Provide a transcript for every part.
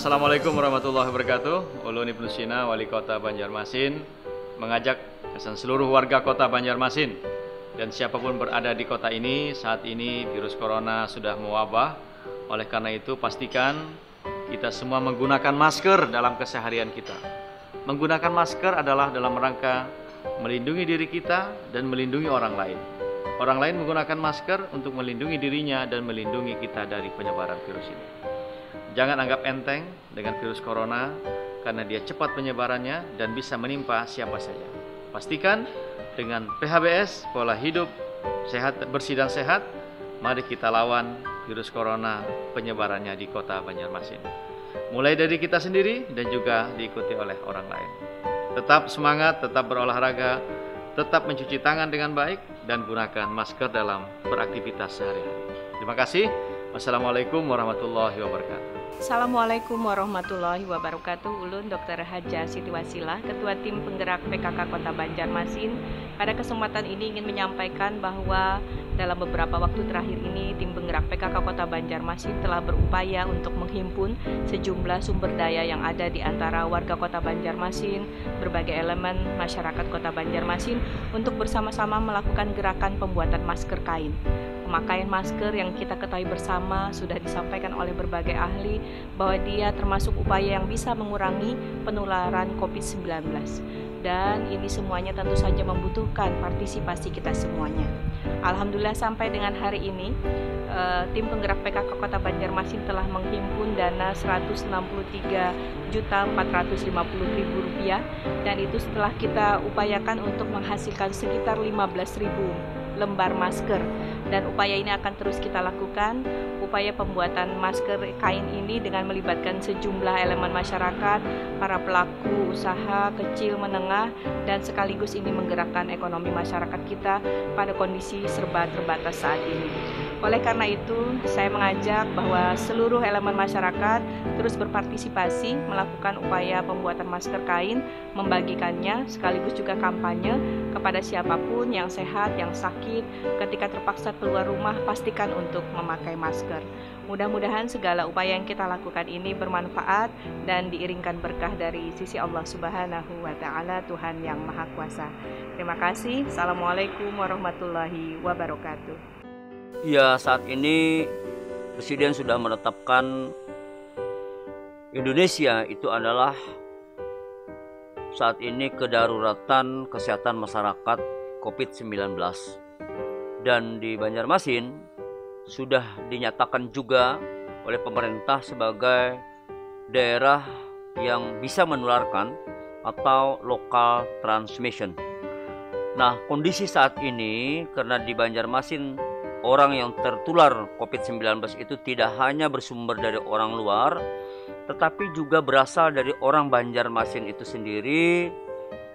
Assalamualaikum warahmatullahi wabarakatuh. Ulun Ibnu Sina, Wali Kota Banjarmasin, mengajak seluruh warga Kota Banjarmasin dan siapapun berada di kota ini. Saat ini virus corona sudah mewabah. Oleh karena itu pastikan kita semua menggunakan masker dalam keseharian kita. Menggunakan masker adalah dalam rangka melindungi diri kita dan melindungi orang lain. Orang lain menggunakan masker untuk melindungi dirinya dan melindungi kita dari penyebaran virus ini. Jangan anggap enteng dengan virus corona karena dia cepat penyebarannya dan bisa menimpa siapa saja. Pastikan dengan PHBS, pola hidup sehat, bersih dan sehat, mari kita lawan virus corona penyebarannya di Kota Banjarmasin. Mulai dari kita sendiri dan juga diikuti oleh orang lain. Tetap semangat, tetap berolahraga, tetap mencuci tangan dengan baik dan gunakan masker dalam beraktivitas sehari-hari. Terima kasih. Wassalamualaikum warahmatullahi wabarakatuh. Assalamualaikum warahmatullahi wabarakatuh. Ulun Dr. Haja Siti Wasilah, Ketua Tim Penggerak PKK Kota Banjarmasin. Pada kesempatan ini ingin menyampaikan bahwa dalam beberapa waktu terakhir ini Tim Penggerak PKK Kota Banjarmasin telah berupaya untuk menghimpun sejumlah sumber daya yang ada di antara warga Kota Banjarmasin, berbagai elemen masyarakat Kota Banjarmasin untuk bersama-sama melakukan gerakan pembuatan masker kain. Pemakaian masker yang kita ketahui bersama sudah disampaikan oleh berbagai ahli bahwa dia termasuk upaya yang bisa mengurangi penularan COVID-19. Dan ini semuanya tentu saja membutuhkan partisipasi kita semuanya. Alhamdulillah sampai dengan hari ini Tim Penggerak PKK Kota Banjarmasin telah menghimpun dana Rp163.450.000 dan itu setelah kita upayakan untuk menghasilkan sekitar 15.000 lembar masker, dan upaya ini akan terus kita lakukan. Upaya pembuatan masker kain ini dengan melibatkan sejumlah elemen masyarakat, para pelaku usaha kecil menengah, dan sekaligus ini menggerakkan ekonomi masyarakat kita pada kondisi serba terbatas saat ini. Oleh karena itu, saya mengajak bahwa seluruh elemen masyarakat terus berpartisipasi melakukan upaya pembuatan masker kain, membagikannya, sekaligus juga kampanye kepada siapapun yang sehat, yang sakit, ketika terpaksa keluar rumah, pastikan untuk memakai masker. Mudah-mudahan segala upaya yang kita lakukan ini bermanfaat dan diiringkan berkah dari sisi Allah Subhanahu wa Ta'ala, Tuhan yang Maha Kuasa. Terima kasih. Assalamualaikum warahmatullahi wabarakatuh. Ya, saat ini Presiden sudah menetapkan Indonesia itu adalah saat ini kedaruratan kesehatan masyarakat COVID-19. Dan di Banjarmasin sudah dinyatakan juga oleh pemerintah sebagai daerah yang bisa menularkan atau local transmission. Nah, kondisi saat ini karena di Banjarmasin orang yang tertular COVID-19 itu tidak hanya bersumber dari orang luar, tetapi juga berasal dari orang Banjarmasin itu sendiri.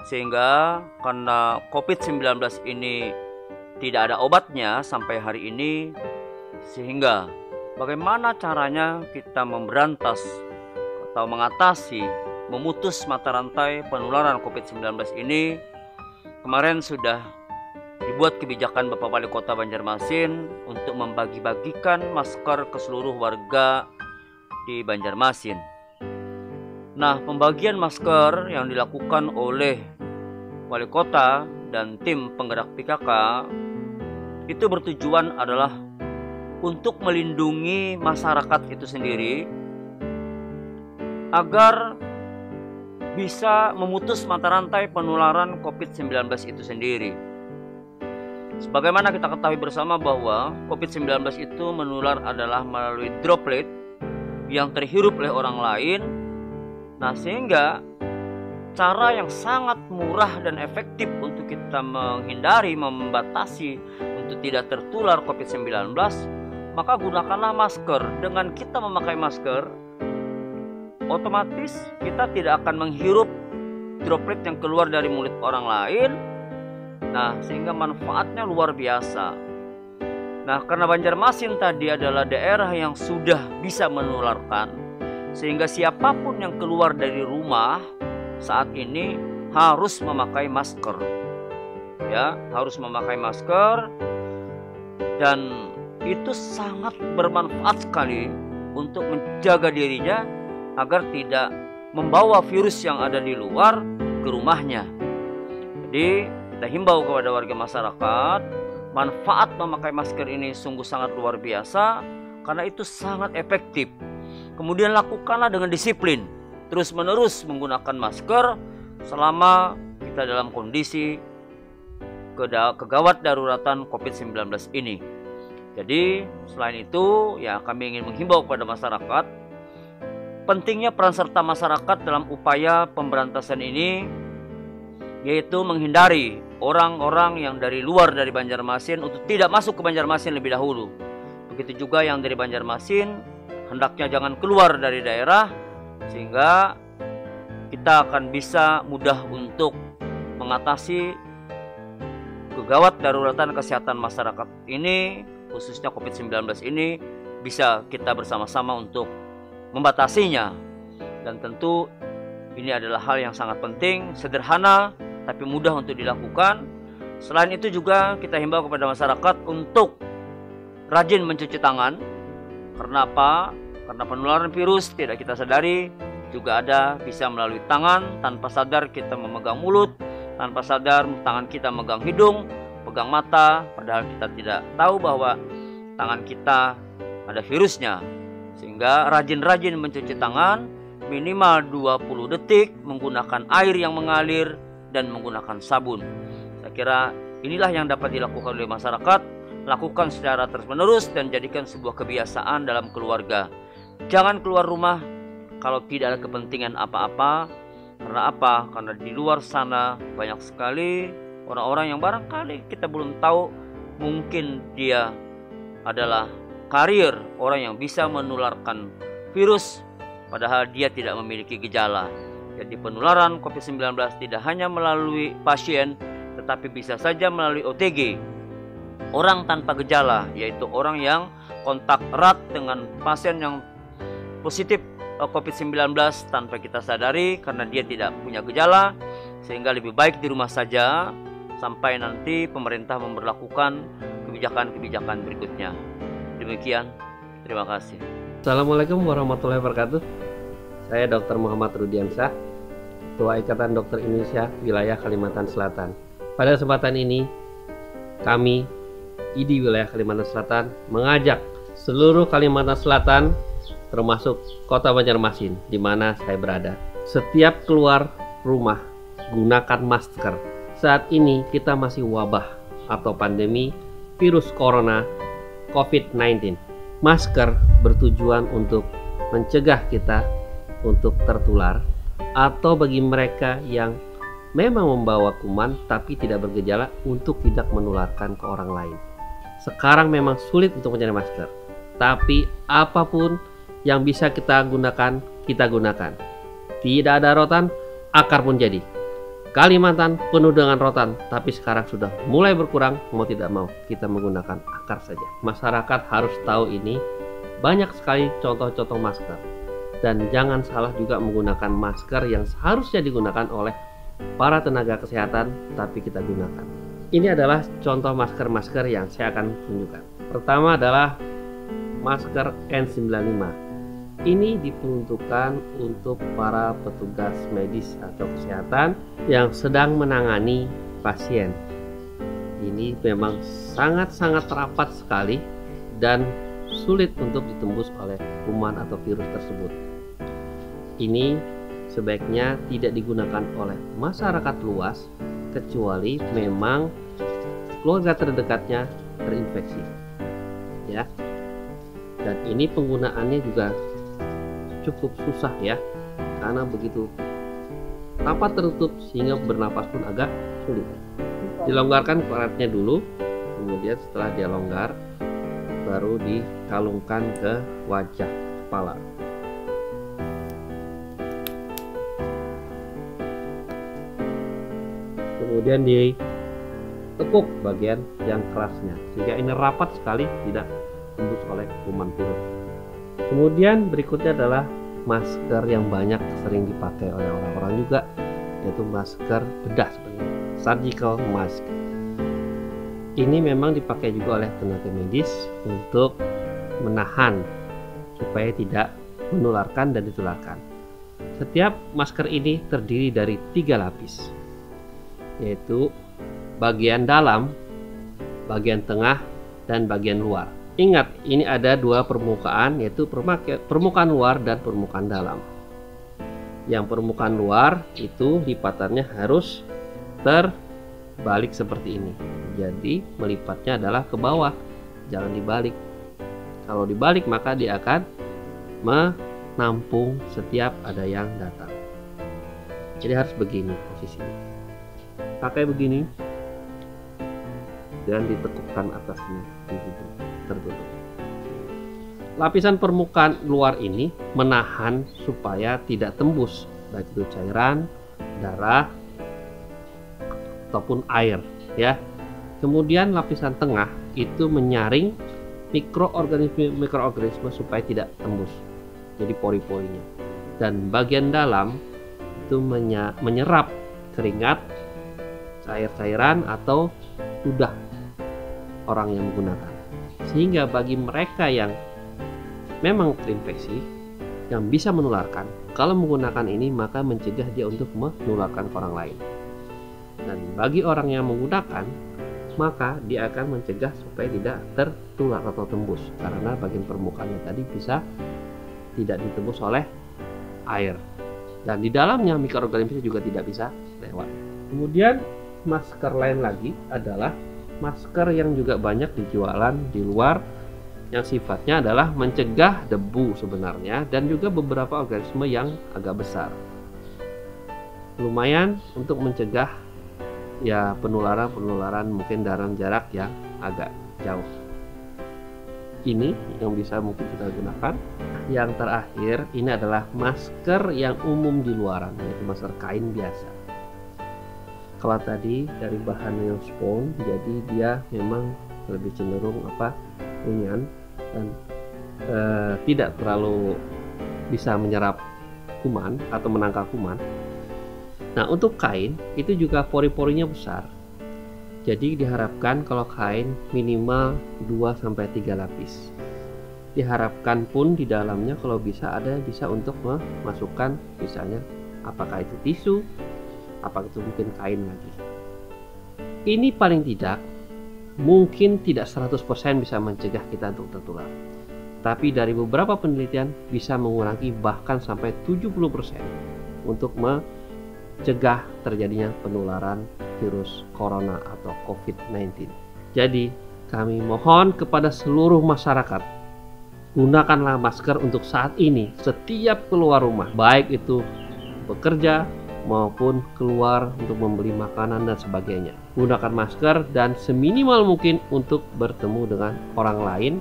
Sehingga karena COVID-19 ini tidak ada obatnya sampai hari ini, sehingga bagaimana caranya kita memberantas atau mengatasi, memutus mata rantai penularan COVID-19 ini. Kemarin sudah dibuat kebijakan Bapak Wali Kota Banjarmasin untuk membagi-bagikan masker ke seluruh warga di Banjarmasin. Nah, pembagian masker yang dilakukan oleh Wali Kota dan tim penggerak PKK itu bertujuan adalah untuk melindungi masyarakat itu sendiri agar bisa memutus mata rantai penularan COVID-19 itu sendiri. Sebagaimana kita ketahui bersama bahwa COVID-19 itu menular adalah melalui droplet yang terhirup oleh orang lain. Nah, sehingga cara yang sangat murah dan efektif untuk kita menghindari, membatasi untuk tidak tertular COVID-19, maka gunakanlah masker. Dengan kita memakai masker, otomatis kita tidak akan menghirup droplet yang keluar dari mulut orang lain. Nah, sehingga manfaatnya luar biasa. Nah, karena Banjarmasin tadi adalah daerah yang sudah bisa menularkan, sehingga siapapun yang keluar dari rumah saat ini harus memakai masker. Ya, harus memakai masker, dan itu sangat bermanfaat sekali untuk menjaga dirinya agar tidak membawa virus yang ada di luar ke rumahnya. Jadi kita himbau kepada warga masyarakat, manfaat memakai masker ini sungguh sangat luar biasa karena itu sangat efektif. Kemudian lakukanlah dengan disiplin, terus-menerus menggunakan masker selama kita dalam kondisi kegawat daruratan COVID-19 ini. Jadi selain itu ya kami ingin menghimbau kepada masyarakat pentingnya peran serta masyarakat dalam upaya pemberantasan ini, yaitu menghindari orang-orang yang dari luar dari Banjarmasin untuk tidak masuk ke Banjarmasin lebih dahulu. Begitu juga yang dari Banjarmasin hendaknya jangan keluar dari daerah, sehingga kita akan bisa mudah untuk mengatasi kegawat daruratan kesehatan masyarakat ini, khususnya COVID-19 ini, bisa kita bersama-sama untuk membatasinya. Dan tentu ini adalah hal yang sangat penting, sederhana tapi mudah untuk dilakukan. Selain itu juga kita himbau kepada masyarakat untuk rajin mencuci tangan. Karena apa? Karena penularan virus tidak kita sadari juga ada bisa melalui tangan. Tanpa sadar kita memegang mulut, tanpa sadar tangan kita memegang hidung, pegang mata, padahal kita tidak tahu bahwa tangan kita ada virusnya. Sehingga rajin-rajin mencuci tangan minimal 20 detik menggunakan air yang mengalir dan menggunakan sabun. Saya kira inilah yang dapat dilakukan oleh masyarakat. Lakukan secara terus-menerus dan jadikan sebuah kebiasaan dalam keluarga. Jangan keluar rumah kalau tidak ada kepentingan apa-apa. Karena apa? Karena di luar sana banyak sekali orang-orang yang barangkali kita belum tahu, mungkin dia adalah karier, orang yang bisa menularkan virus padahal dia tidak memiliki gejala. Jadi penularan COVID-19 tidak hanya melalui pasien tetapi bisa saja melalui OTG, orang tanpa gejala, yaitu orang yang kontak erat dengan pasien yang positif COVID-19 tanpa kita sadari karena dia tidak punya gejala, sehingga lebih baik di rumah saja sampai nanti pemerintah memberlakukan kebijakan-kebijakan berikutnya. Demikian, terima kasih. Assalamualaikum warahmatullahi wabarakatuh. Saya Dr. Muhammad Rudiansyah, Ketua Ikatan Dokter Indonesia Wilayah Kalimantan Selatan. Pada kesempatan ini, kami IDI Wilayah Kalimantan Selatan mengajak seluruh Kalimantan Selatan, termasuk Kota Banjarmasin, di mana saya berada. Setiap keluar rumah, gunakan masker. Saat ini kita masih wabah atau pandemi virus corona COVID-19. Masker bertujuan untuk mencegah kita untuk tertular, atau bagi mereka yang memang membawa kuman tapi tidak bergejala untuk tidak menularkan ke orang lain. Sekarang memang sulit untuk mencari masker, tapi apapun yang bisa kita gunakan, kita gunakan. Tidak ada rotan, akar pun jadi. Kalimantan penuh dengan rotan, tapi sekarang sudah mulai berkurang. Mau tidak mau kita menggunakan akar saja. Masyarakat harus tahu ini. Banyak sekali contoh-contoh masker, dan jangan salah juga menggunakan masker yang seharusnya digunakan oleh para tenaga kesehatan, tapi kita gunakan. Ini adalah contoh masker-masker yang saya akan tunjukkan. Pertama adalah masker N95. Ini diperuntukkan untuk para petugas medis atau kesehatan yang sedang menangani pasien. Ini memang sangat-sangat rapat sekali dan sulit untuk ditembus oleh kuman atau virus tersebut. Ini sebaiknya tidak digunakan oleh masyarakat luas kecuali memang keluarga terdekatnya terinfeksi. Ya. Dan ini penggunaannya juga cukup susah ya, karena begitu rapat tertutup sehingga bernapas pun agak sulit. Dilonggarkan karetnya dulu, kemudian setelah dia longgar baru dikalungkan ke wajah kepala. Kemudian ditekuk bagian yang kerasnya sehingga ini rapat sekali, tidak tembus oleh kuman virus. Kemudian berikutnya adalah masker yang banyak sering dipakai oleh orang-orang juga, yaitu masker bedah sebenarnya, surgical mask. Ini memang dipakai juga oleh tenaga medis untuk menahan supaya tidak menularkan dan ditularkan. Setiap masker ini terdiri dari 3 lapis, yaitu bagian dalam, bagian tengah, dan bagian luar. Ingat, ini ada 2 permukaan, yaitu permukaan luar dan permukaan dalam. Yang permukaan luar itu lipatannya harus terbalik seperti ini. Jadi melipatnya adalah ke bawah, jangan dibalik. Kalau dibalik maka dia akan menampung setiap ada yang datang. Jadi harus begini posisinya. Pakai begini dan ditekukkan atasnya, tertutup. Lapisan permukaan luar ini menahan supaya tidak tembus baik itu cairan, darah ataupun air, ya. Kemudian lapisan tengah itu menyaring mikroorganisme supaya tidak tembus, jadi pori-porinya. Dan bagian dalam itu menyerap keringat, cair-cairan atau ludah orang yang menggunakan. Sehingga bagi mereka yang memang terinfeksi, yang bisa menularkan, kalau menggunakan ini maka mencegah dia untuk menularkan ke orang lain. Dan bagi orang yang menggunakan, maka dia akan mencegah supaya tidak tertular atau tembus, karena bagian permukaannya tadi bisa tidak ditembus oleh air, dan di dalamnya mikroorganisme juga tidak bisa lewat. Kemudian masker lain lagi adalah masker yang juga banyak dijualan di luar, yang sifatnya adalah mencegah debu sebenarnya, dan juga beberapa organisme yang agak besar. Lumayan untuk mencegah ya penularan mungkin dalam jarak yang agak jauh. Ini yang bisa mungkin kita gunakan. Yang terakhir ini adalah masker yang umum di luaran, yaitu masker kain biasa. Kalau tadi dari bahan yang spons, jadi dia memang lebih cenderung ringan dan tidak terlalu bisa menyerap kuman atau menangkal kuman. Nah, untuk kain itu juga pori-porinya besar. Jadi diharapkan kalau kain minimal 2-3 lapis. Diharapkan pun di dalamnya kalau bisa untuk memasukkan misalnya apakah itu tisu, apakah itu mungkin kain lagi. Ini paling tidak mungkin tidak 100% bisa mencegah kita untuk tertular. Tapi dari beberapa penelitian bisa mengurangi bahkan sampai 70% untuk mencegah terjadinya penularan virus corona atau COVID-19. Jadi kami mohon kepada seluruh masyarakat, gunakanlah masker untuk saat ini setiap keluar rumah, baik itu bekerja maupun keluar untuk membeli makanan dan sebagainya. Gunakan masker dan seminimal mungkin untuk bertemu dengan orang lain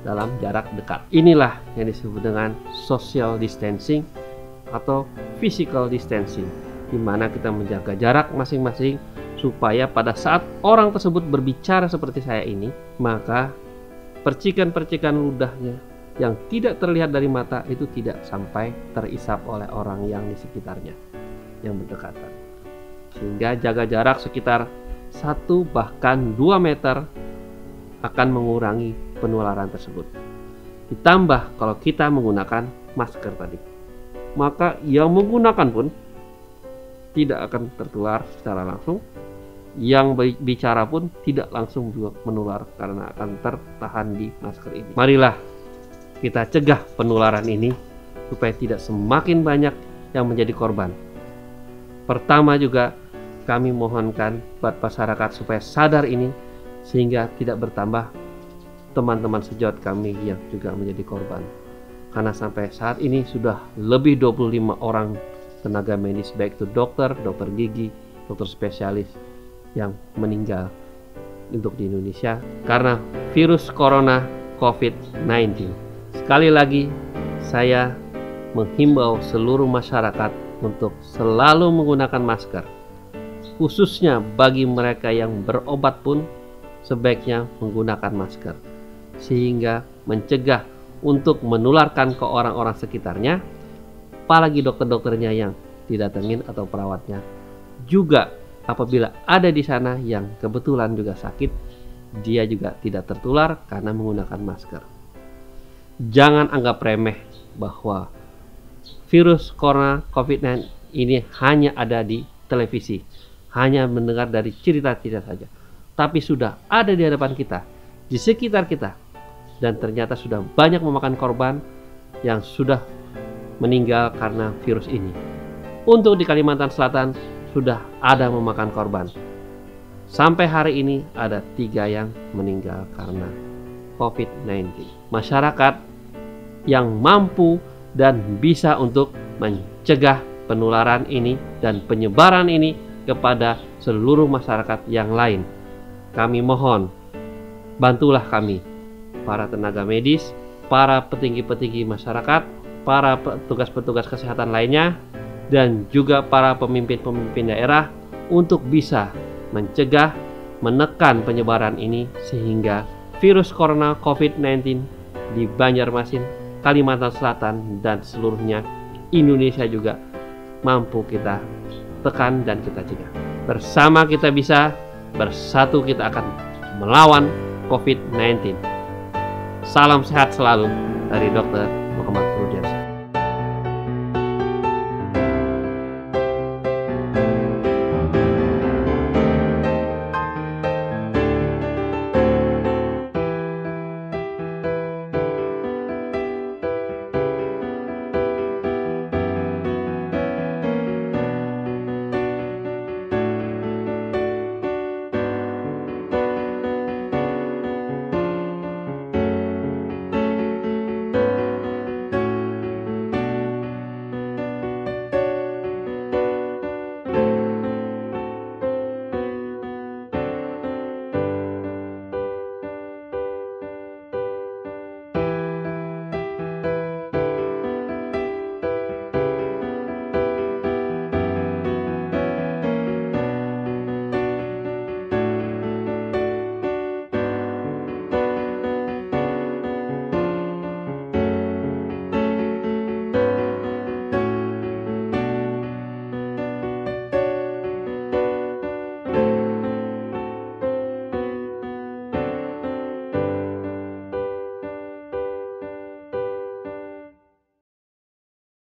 dalam jarak dekat. Inilah yang disebut dengan social distancing atau physical distancing, di mana kita menjaga jarak masing-masing supaya pada saat orang tersebut berbicara seperti saya ini, maka percikan-percikan ludahnya yang tidak terlihat dari mata itu tidak sampai terisap oleh orang yang di sekitarnya yang berdekatan. Sehingga jaga jarak sekitar 1 bahkan 2 meter akan mengurangi penularan tersebut. Ditambah kalau kita menggunakan masker tadi, maka yang menggunakan pun tidak akan tertular secara langsung. Yang bicara pun tidak langsung juga menular karena akan tertahan di masker ini. Marilah kita cegah penularan ini supaya tidak semakin banyak yang menjadi korban. Pertama juga kami mohonkan buat masyarakat supaya sadar ini sehingga tidak bertambah teman-teman sejawat kami yang juga menjadi korban. Karena sampai saat ini sudah lebih 25 orang tenaga medis, baik itu dokter gigi, dokter spesialis yang meninggal untuk di Indonesia karena virus corona COVID-19. Sekali lagi saya menghimbau seluruh masyarakat untuk selalu menggunakan masker, khususnya bagi mereka yang berobat pun sebaiknya menggunakan masker sehingga mencegah untuk menularkan ke orang-orang sekitarnya, apalagi dokter-dokternya yang didatengin atau perawatnya. Juga apabila ada di sana yang kebetulan juga sakit, dia juga tidak tertular karena menggunakan masker. Jangan anggap remeh bahwa virus corona COVID-19 ini hanya ada di televisi, hanya mendengar dari cerita-cerita saja, tapi sudah ada di hadapan kita, di sekitar kita, dan ternyata sudah banyak memakan korban yang sudah meninggal karena virus ini. Untuk di Kalimantan Selatan sudah ada memakan korban. Sampai hari ini ada 3 yang meninggal karena COVID-19. Masyarakat yang mampu dan bisa untuk mencegah penularan ini dan penyebaran ini kepada seluruh masyarakat yang lain. Kami mohon, bantulah kami, para tenaga medis, para petinggi-petinggi masyarakat, para petugas-petugas kesehatan lainnya, dan juga para pemimpin-pemimpin daerah untuk bisa mencegah, menekan penyebaran ini sehingga virus corona COVID-19 di Banjarmasin, Kalimantan Selatan, dan seluruhnya Indonesia juga mampu kita tekan dan kita cegah. Bersama kita bisa, bersatu kita akan melawan COVID-19. Salam sehat selalu dari Dr. Muhammad